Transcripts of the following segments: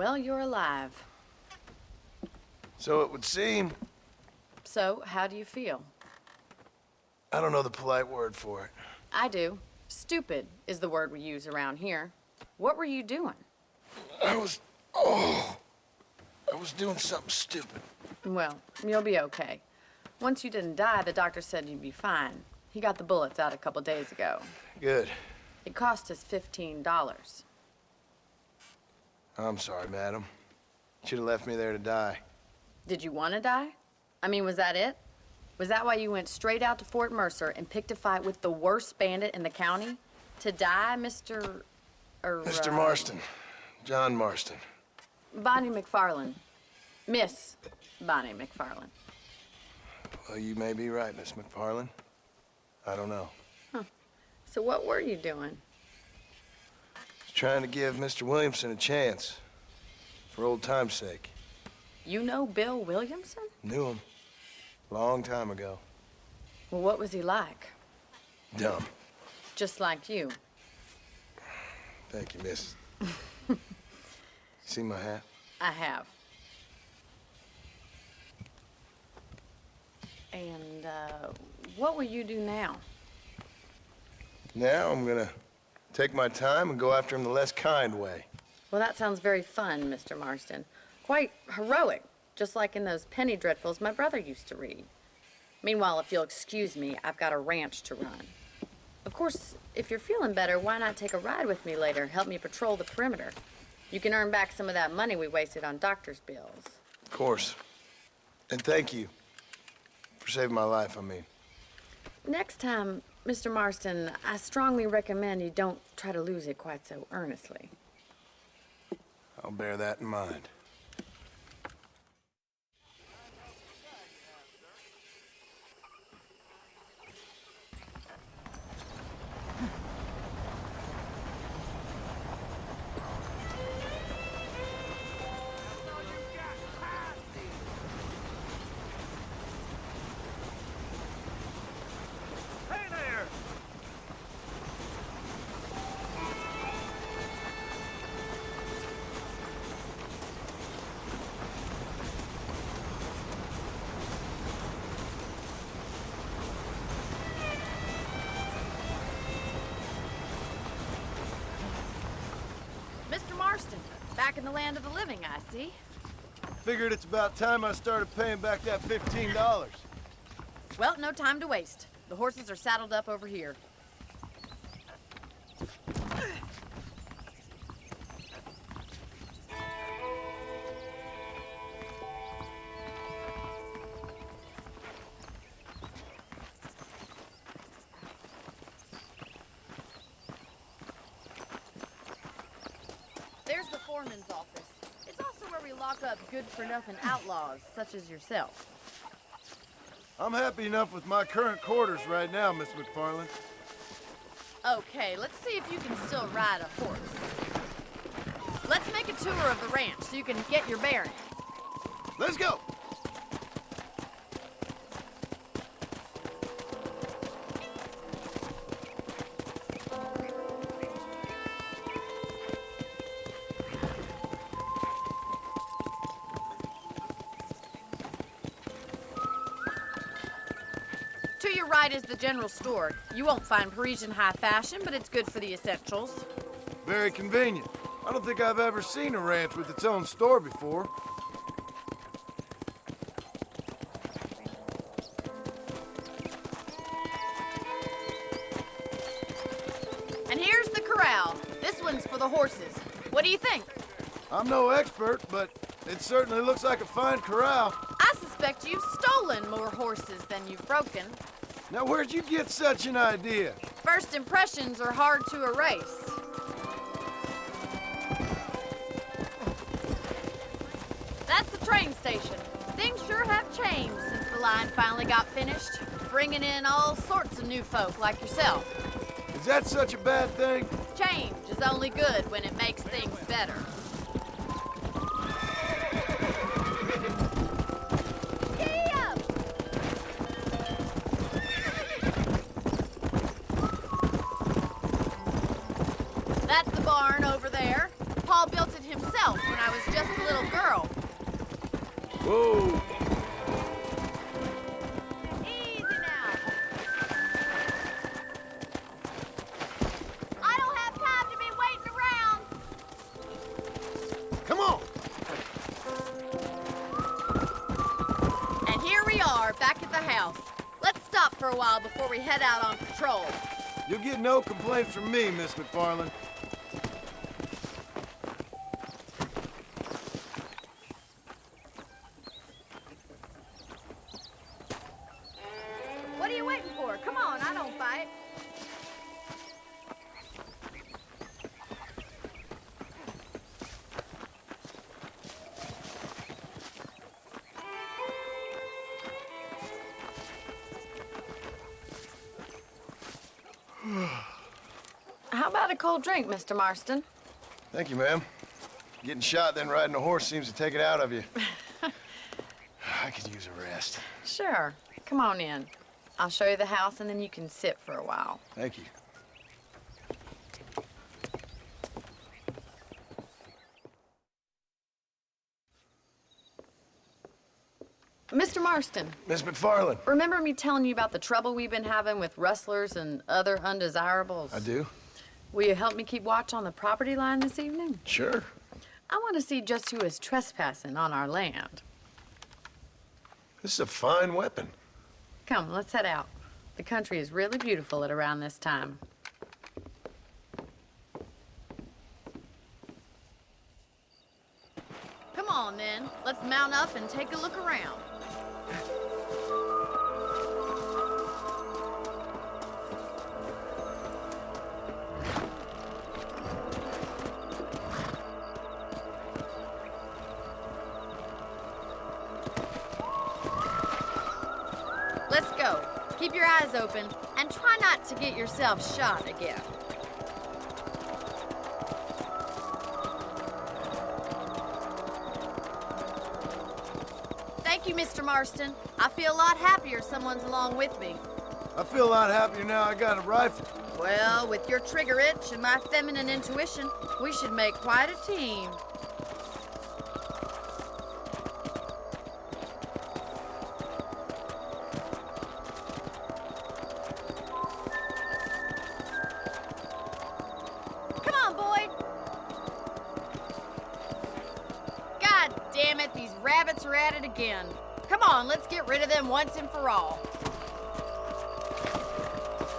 Well, you're alive. So it would seem. So, how do you feel? I don't know the polite word for it. I do. Stupid is the word we use around here. What were you doing? I was doing something stupid. Well, you'll be okay. Once you didn't die, the doctor said you'd be fine. He got the bullets out a couple days ago. Good. It cost us $15. I'm sorry, madam. Should have left me there to die. Did you want to die? I mean, was that it? Was that why you went straight out to Fort Mercer and picked a fight with the worst bandit in the county? To die, Mr. Mr. Marston. John Marston. Bonnie McFarland. Miss Bonnie McFarland. Well, you may be right, Miss McFarland. I don't know. Huh. So what were you doing? Just trying to give Mr. Williamson a chance. For old time's sake. You know Bill Williamson? Knew him. Long time ago. Well, what was he like? Dumb. Just like you. Thank you, miss. See my hat? I have. And, what will you do now? Now I'm gonna take my time and go after him the less kind way. Well, that sounds very fun, Mr. Marston. Quite heroic, just like in those penny dreadfuls my brother used to read. Meanwhile, if you'll excuse me, I've got a ranch to run. Of course, if you're feeling better, why not take a ride with me later? Help me patrol the perimeter. You can earn back some of that money we wasted on doctor's bills. Of course. And thank you. For saving my life, I mean. Next time, Mr. Marston, I strongly recommend you don't try to lose it quite so earnestly. I'll bear that in mind. Mr. Marston, back in the land of the living, I see. Figured it's about time I started paying back that $15. Well, no time to waste. The horses are saddled up over here. There's the foreman's office. It's also where we lock up good-for-nothing outlaws, such as yourself. I'm happy enough with my current quarters right now, Miss McFarland. Okay, let's see if you can still ride a horse. Let's make a tour of the ranch so you can get your bearings. Let's go! To your right is the general store. You won't find Parisian high fashion, but it's good for the essentials. Very convenient. I don't think I've ever seen a ranch with its own store before. And here's the corral. This one's for the horses. What do you think? I'm no expert, but it certainly looks like a fine corral. I suspect you've stolen more horses than you've broken. Now, where'd you get such an idea? First impressions are hard to erase. That's the train station. Things sure have changed since the line finally got finished, bringing in all sorts of new folk like yourself. Is that such a bad thing? Change is only good when it makes things better. Giddy up! That's the barn over there. Paul built it himself when I was just Whoa! Easy now. I don't have time to be waiting around. Come on! And here we are, back at the house. Let's stop for a while before we head out on patrol. You'll get no complaints from me, Miss McFarland. What are you waiting for? Come on, I don't fight. How about a cold drink, Mr. Marston? Thank you, ma'am. Getting shot, then riding a horse seems to take it out of you. I could use a rest. Sure. Come on in. I'll show you the house, and then you can sit for a while. Thank you. Mr. Marston, Miss McFarland. remember me telling you about the trouble we've been having with rustlers and other undesirables? I do? Will you help me keep watch on the property line this evening? Sure. I want to see just who is trespassing on our land. This is a fine weapon. Come, let's head out. The country is really beautiful at around this time. Come on, then. Let's mount up and take a look around. Let's go. Keep your eyes open and try not to get yourself shot again. Thank you, Mr. Marston. I feel a lot happier someone's along with me. I feel a lot happier now I got a rifle. Well, with your trigger itch and my feminine intuition, we should make quite a team. Come on, Boyd. God damn it, these rabbits are at it again. Come on, let's get rid of them once and for all.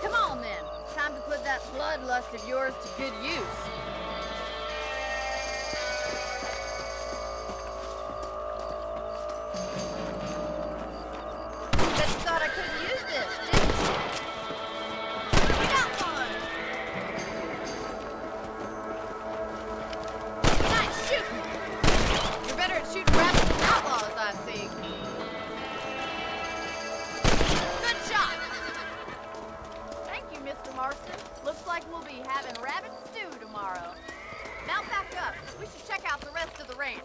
Come on, then. Time to put that bloodlust of yours to good use. Bet you thought I couldn't use this, didn't you? We got one! Nice shooting! You're better at shooting rabbits than outlaws, I see. Good shot! Thank you, Mr. Marston. Looks like we'll be having rabbit stew tomorrow. Mount back up. We should check out the rest of the ranch.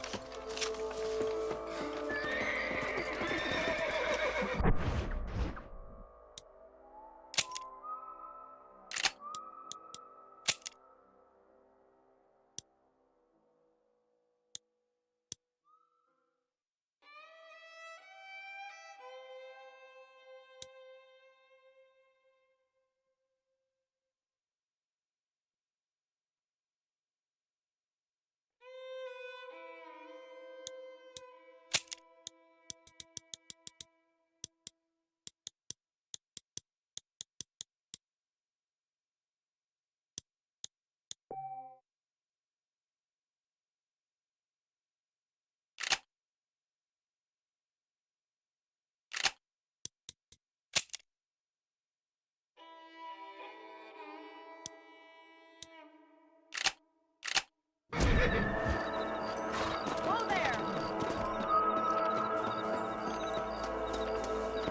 Whoa there!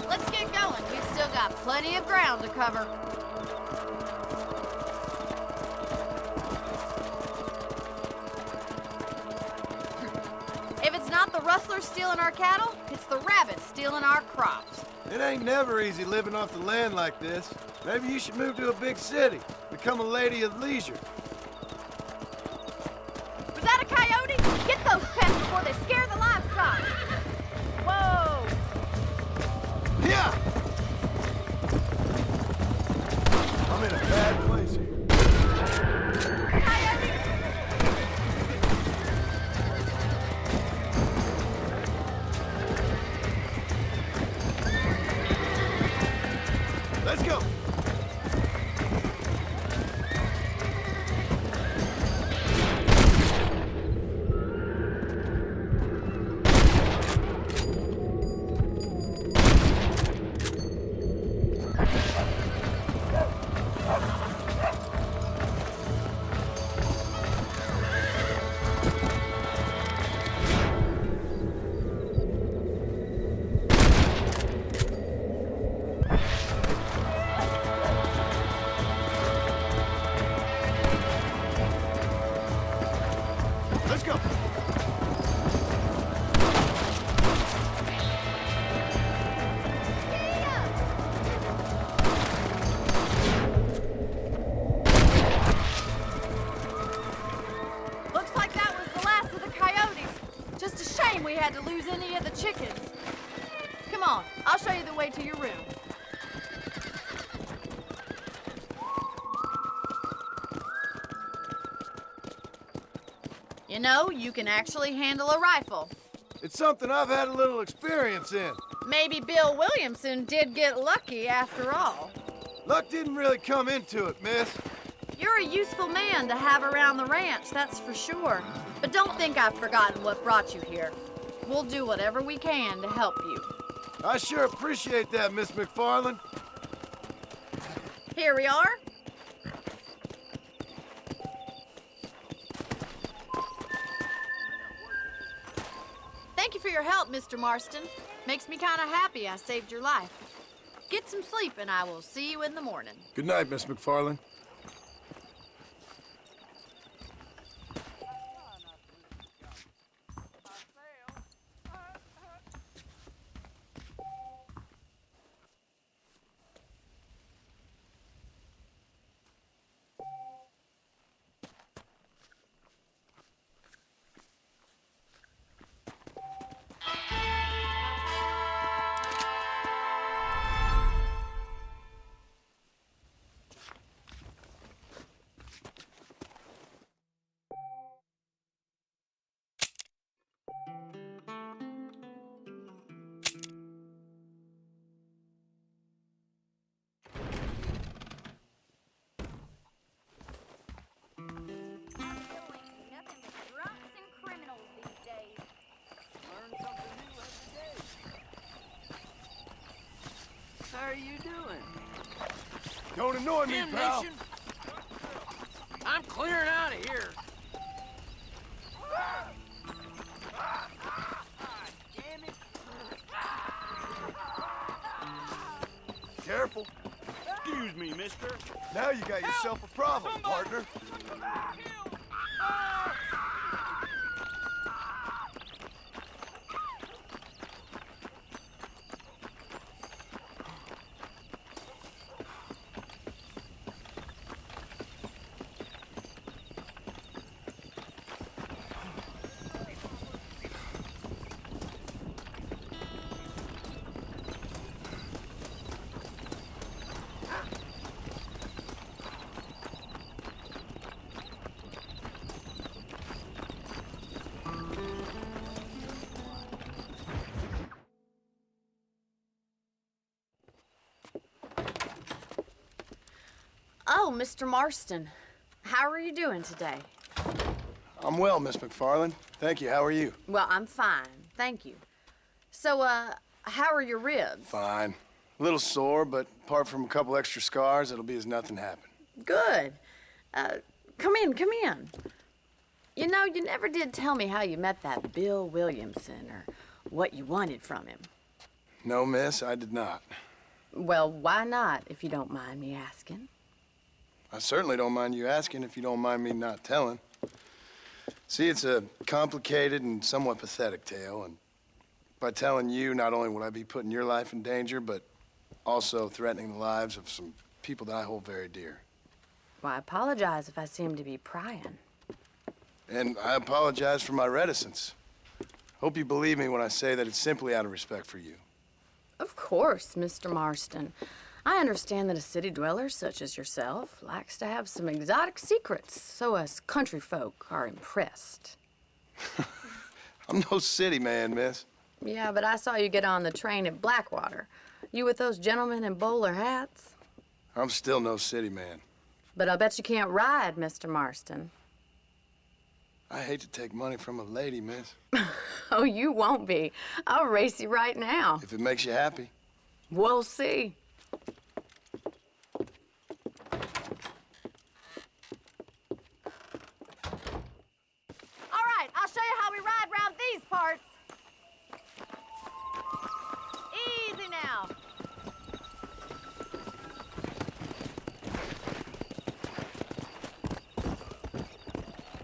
Let's get going. We've still got plenty of ground to cover. If it's not the rustlers stealing our cattle, it's the rabbits stealing our crops. It ain't never easy living off the land like this. Maybe you should move to a big city, become a lady of leisure. Was that a coyote? Get those pests before they scare the livestock. go. Looks like that was the last of the coyotes. Just a shame we had to lose any of the chickens. Come on, I'll show you the way to your room. You know, you can actually handle a rifle. It's something I've had a little experience in. Maybe Bill Williamson did get lucky after all. Luck didn't really come into it, miss. You're a useful man to have around the ranch, that's for sure. But don't think I've forgotten what brought you here. We'll do whatever we can to help you. I sure appreciate that, Miss McFarland. Here we are. Thank you for your help, Mr. Marston. Makes me kind of happy I saved your life. Get some sleep and I will see you in the morning. Good night, Miss McFarland. How are you doing? Don't annoy me, pal. Damnation! I'm clearing out of here. Damn it. Careful. Excuse me, mister. Now you got yourself a problem, partner. Oh, Mr. Marston. How are you doing today? I'm well, Miss McFarland. Thank you. How are you? Well, I'm fine. Thank you. So, how are your ribs? Fine. A little sore, but apart from a couple extra scars, it'll be as nothing happened. Good. Come in, come in. You know, you never did tell me how you met that Bill Williamson or what you wanted from him. No, miss, I did not. Well, why not, if you don't mind me asking? I certainly don't mind you asking if you don't mind me not telling. See, it's a complicated and somewhat pathetic tale, and by telling you, not only would I be putting your life in danger, but also threatening the lives of some people that I hold very dear. Well, I apologize if I seem to be prying. And I apologize for my reticence. Hope you believe me when I say that it's simply out of respect for you. Of course, Mr. Marston. I understand that a city dweller such as yourself likes to have some exotic secrets, so us country folk are impressed. I'm no city man, miss. Yeah, but I saw you get on the train at Blackwater. You with those gentlemen in bowler hats? I'm still no city man. But I bet you can't ride, Mr. Marston. I hate to take money from a lady, miss. Oh, you won't be. I'll race you right now. If it makes you happy. We'll see. All right, I'll show you how we ride round these parts. Easy now.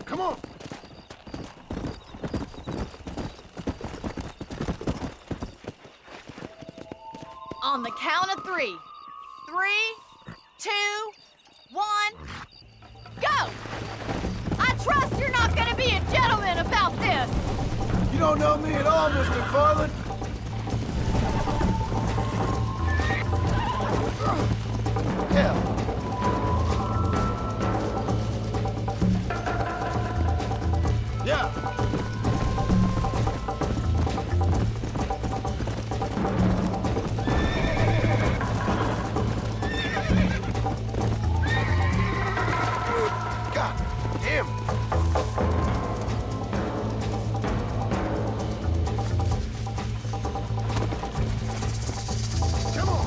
Come on. On the count of 3. 3, 2, 1, go! I trust you're not gonna be a gentleman about this! You don't know me at all, Miss McFarland. Hell. Yeah. God damn it. Come on.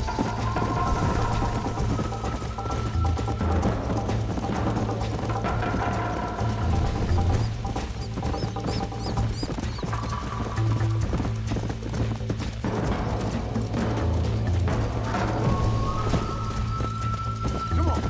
Come on.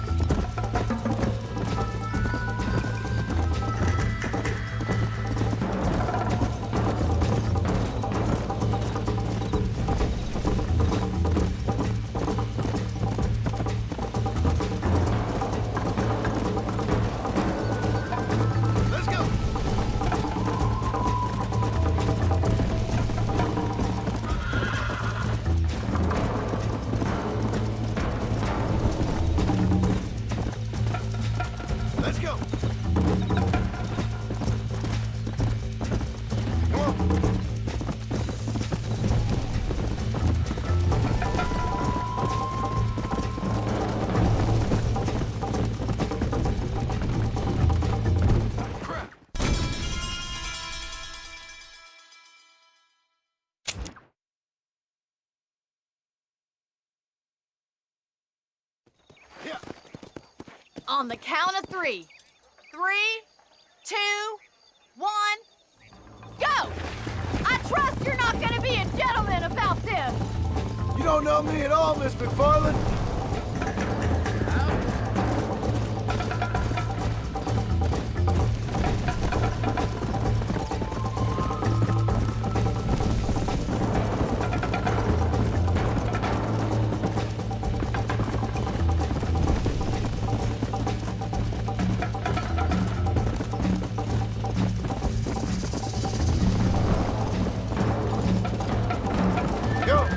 Let's go. Let's go. Come on. Crap. Yeah. On the count of 3. 3, 2, 1, go! I trust you're not gonna be a gentleman about this! You don't know me at all, Miss McFarland. Go.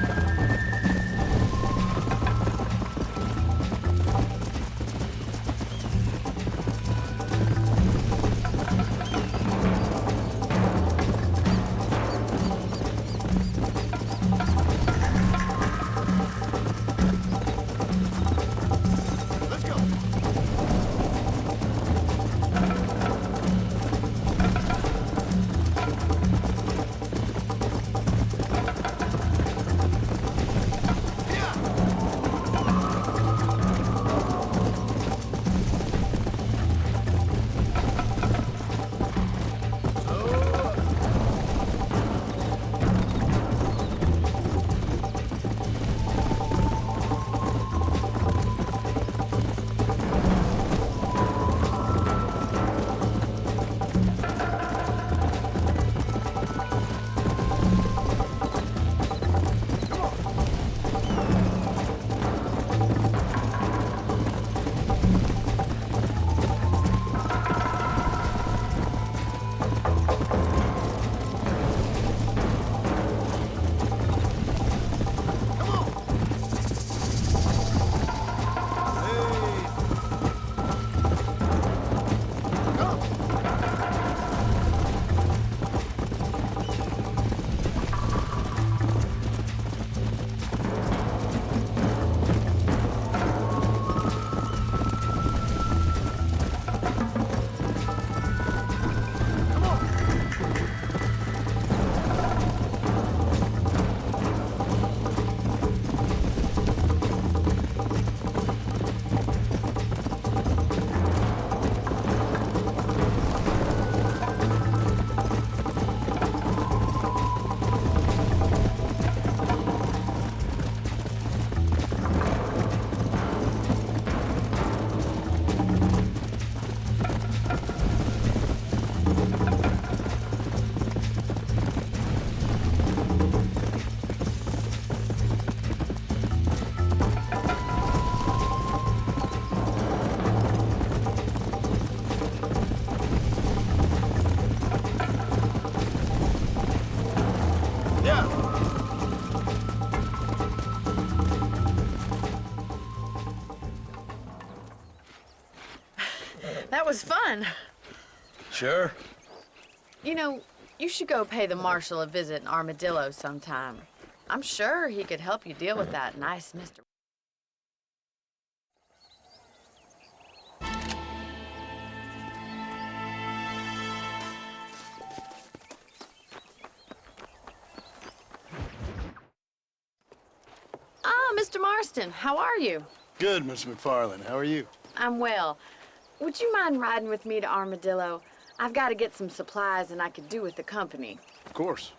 fun. Sure. You know, you should go pay the marshal a visit in Armadillo sometime. I'm sure he could help you deal with that nice Mr. Ah, Mr. Marston, how are you? Good, Miss McFarland. How are you? I'm well. Would you mind riding with me to Armadillo? I've got to get some supplies and I could do with the company. Of course.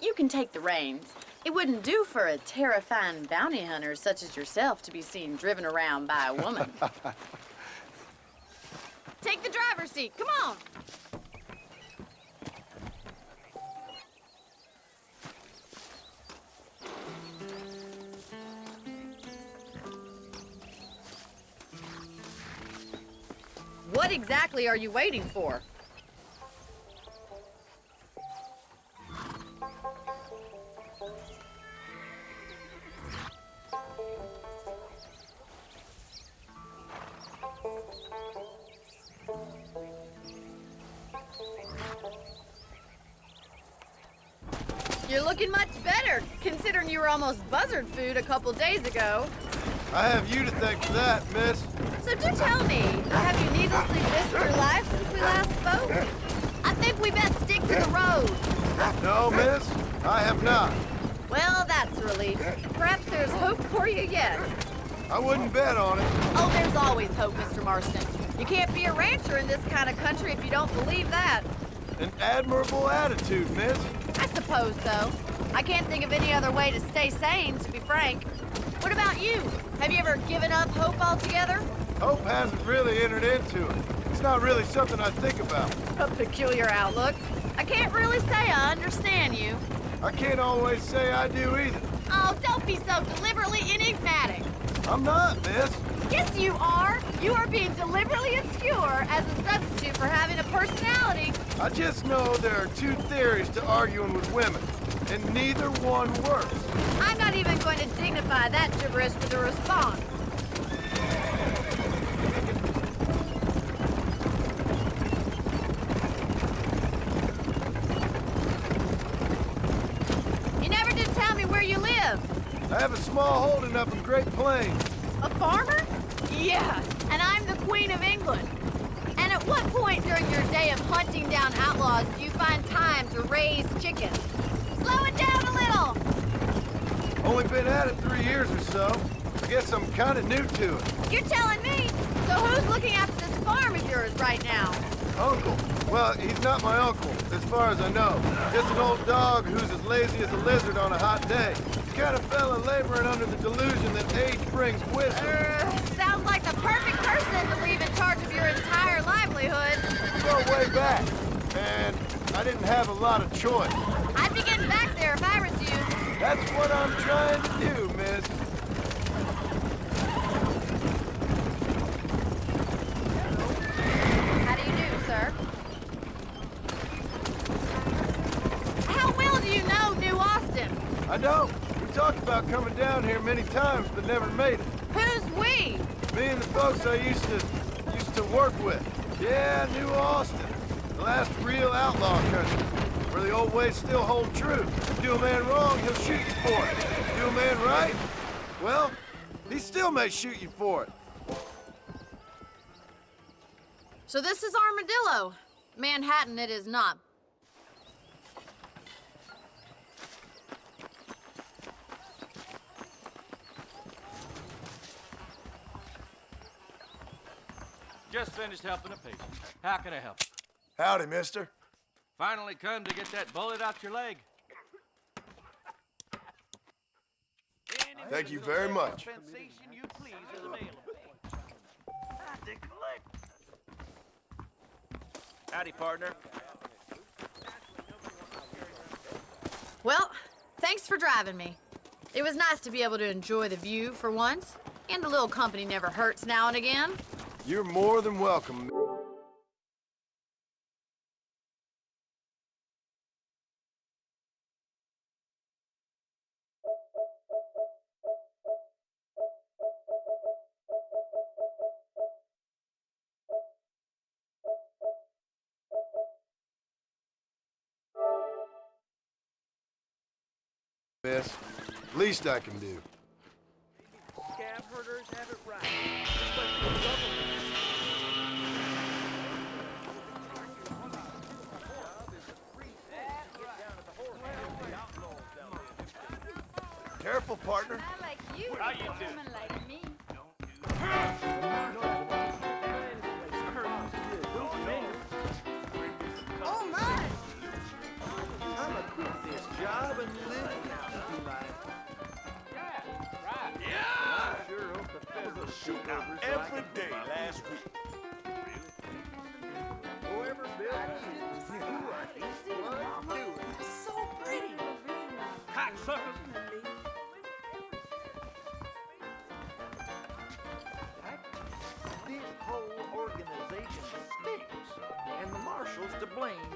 You can take the reins. It wouldn't do for a terrifying bounty hunter such as yourself to be seen driven around by a woman. Take the driver's seat. Come on. What exactly are you waiting for? You're looking much better, considering you were almost buzzard food a couple days ago. I have you to thank for that, miss. So do tell me, have you needlessly risked your life since we last spoke? I think we best stick to the road. No, miss, I have not. Well, that's a relief. Perhaps there's hope for you yet. I wouldn't bet on it. Oh, there's always hope, Mr. Marston. You can't be a rancher in this kind of country if you don't believe that. An admirable attitude, miss. I suppose so. I can't think of any other way to stay sane, to be frank. What about you? Have you ever given up hope altogether? Hope hasn't really entered into it. It's not really something I think about. A peculiar outlook. I can't really say I understand you. I can't always say I do either. Oh, don't be so deliberately enigmatic. I'm not, miss. Yes, you are. You are being deliberately obscure as a substitute for having a personality. I just know there are two theories to arguing with women, and neither one works. I'm not even going to dignify that gibberish with a response. You never did tell me where you live. I have a small holding up in Great Plains. A farmer? Yeah, and I'm the Queen of England. And at what point during your day of hunting down outlaws do you find time to raise chickens? Slow it down a little! Only been at it 3 years or so. I guess I'm kind of new to it. You're telling me? So who's looking after this farm of yours right now? Uncle. Well, he's not my uncle, as far as I know. Just an old dog who's as lazy as a lizard on a hot day. The kind of fella laboring under the delusion that age brings wisdom. Sounds like the perfect person to leave in charge of your entire livelihood. We go way back, and I didn't have a lot of choice. I'd be getting back there if I was you. That's what I'm trying to do, miss. How do you do, sir? How well do you know New Austin? I don't. We talked about coming down here many times, but never made it. Who's we? Me and the folks I used to work with. Yeah, New Austin. The last real outlaw country, where the old ways still hold true. Do a man wrong, he'll shoot you for it. Do a man right, well, he still may shoot you for it. So this is Armadillo. Manhattan it is not. Just finished helping a patient. How can I help? Howdy, mister. Finally come to get that bullet out your leg. Thank you very much. Compensation you please is available. Howdy, partner. Well, thanks for driving me. It was nice to be able to enjoy the view for once, and a little company never hurts now and again. You're more than welcome. Best. Least I can do. Scab herders have it right. Just like the government. Careful, partner. I like you. How you do? Woman like me. Oh my! I'ma quit this job and live the country life. Yeah! I sure hope the federal Shootout every day last week. Whoever built this, you are blood doing. So pretty. Cocksuckers! This whole organization stinks, and the marshal's to blame.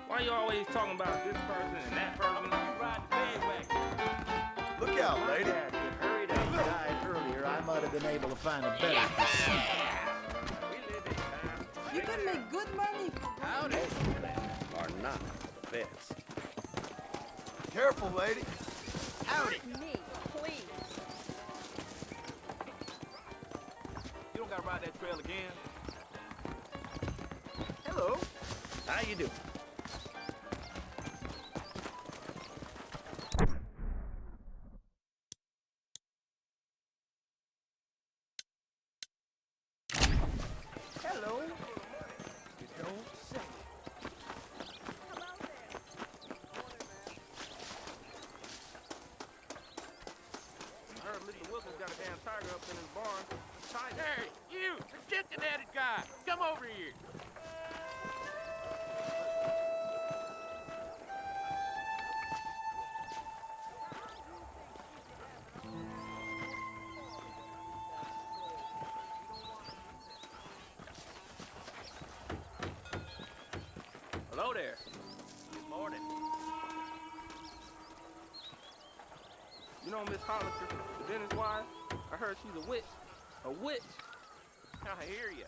Why you always talking about this person and that person? Ride the bandwagon. Look out, lady. Dad, you hurried and died earlier. I might have been able to find a better pursuit. We live in time. You can make good money. Howdy. Are not the best. Careful, lady. Howdy. Me, please. You don't gotta ride that trail again. Hello. How you doing? Hello. You don't say. I heard Mr. Wilkins got a damn tiger up in his barn. Tiger. Hey, you! The Cincinnati guy! Come over here! Hello there. Good morning. You know Miss Hollister, the dentist wife? I heard she's a witch. A witch. I hear you.